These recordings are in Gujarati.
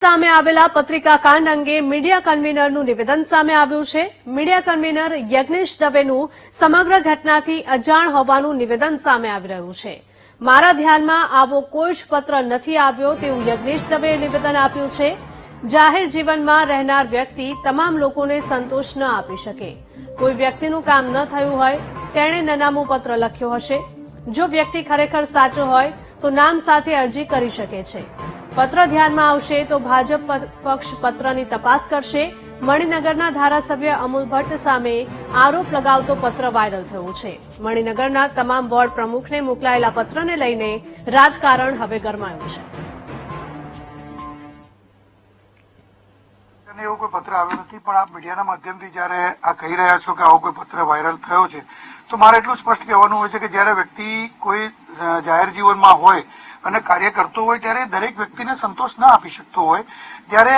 સામે આવેલા પત્રિકા કાંડ અંગે મીડિયા કન્વીનરનું નિવેદન સામે આવ્યું છે। મીડિયા કન્વીનર યજ્ઞેશ દવેનું સમગ્ર ઘટનાથી અજાણ હોવાનું નિવેદન સામે આવી રહ્યું છે। મારા ધ્યાનમાં આવો કોઈ જ પત્ર નથી આવ્યો તેવું યજ્ઞેશ દવેએ નિવેદન આપ્યું છે। જાહેર જીવનમાં રહેનાર વ્યક્તિ તમામ લોકોને સંતોષ ન આપી શકે। કોઈ વ્યક્તિનું કામ ન થયું હોય તેણે નનામું પત્ર લખ્યો હશે। જો વ્યક્તિ ખરેખર સાચો હોય તો નામ સાથે અરજી કરી શકે છે। પત્ર ધ્યાનમાં આવશે તો ભાજપ પક્ષ પત્રની તપાસ કરશે। મણિનગરના ધારાસભ્ય અમૂલ ભટ્ટ સામે આરોપ લગાવતો પત્ર વાયરલ થયો છે। મણિનગરના તમામ વોર્ડ પ્રમુખને મોકલાયેલા પત્રને લઈને રાજકારણ હવે ગરમાયું છે। એવો કોઈ પત્ર આવ્યો નથી, પણ આપ મીડિયાના માધ્યમથી જયારે આ કહી રહ્યા છો કે આવો કોઈ પત્ર વાયરલ થયો છે, તો મારે એટલું સ્પષ્ટ કહેવાનું હોય છે કે જયારે વ્યક્તિ કોઈ જાહેર જીવનમાં હોય અને કાર્ય કરતો હોય ત્યારે દરેક વ્યક્તિને સંતોષ ન આપી શકતો હોય। ત્યારે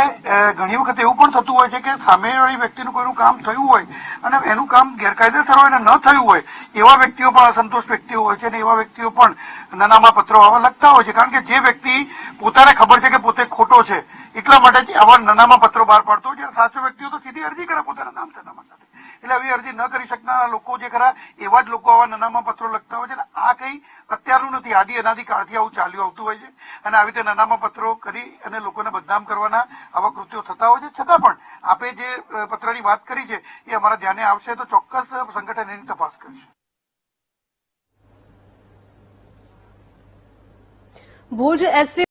ઘણી વખત એવું પણ થતું હોય છે કે સામેવાળી વ્યક્તિનું કોઈનું કામ થયું હોય અને એનું કામ ગેરકાયદેસર હોય અને ન થયું હોય એવા વ્યક્તિઓ પણ અસંતોષ વ્યક્તિઓ હોય છે અને એવા વ્યક્તિઓ પણ નાનામાં પત્રો આવા લખતા હોય છે। કારણ કે જે વ્યક્તિ પોતાને ખબર છે કે પોતે ખોટો છે એટલા માટે આવા નાનામાં પત્રો બહાર પાડતો હોય, જ્યારે સાચો વ્યક્તિઓ તો સીધી અરજી કરે પોતાના નામ સરનામા સાથે। એટલે આવી અરજી ન કરી શકનારા લોકો જે ખરા એવા જ લોકો આવા નાનામાં પત્રો લખતા હોય છે ને આ કઈ અત્યારનું નથી, આદિ અનાદિ કાળથી આવું ચાલ્યું આવતું હોય છે અને આવી રીતે નાનામાં પત્રો કરી અને લોકોને બદનામ કરવાના આવા કૃત્યો થતા હોય છે। છતાં પણ આપે જે પત્રની વાત કરી છે એ અમારા ધ્યાને આવશે તો ચોક્કસ સંગઠન એની તપાસ કરશે। ભુજ એસસી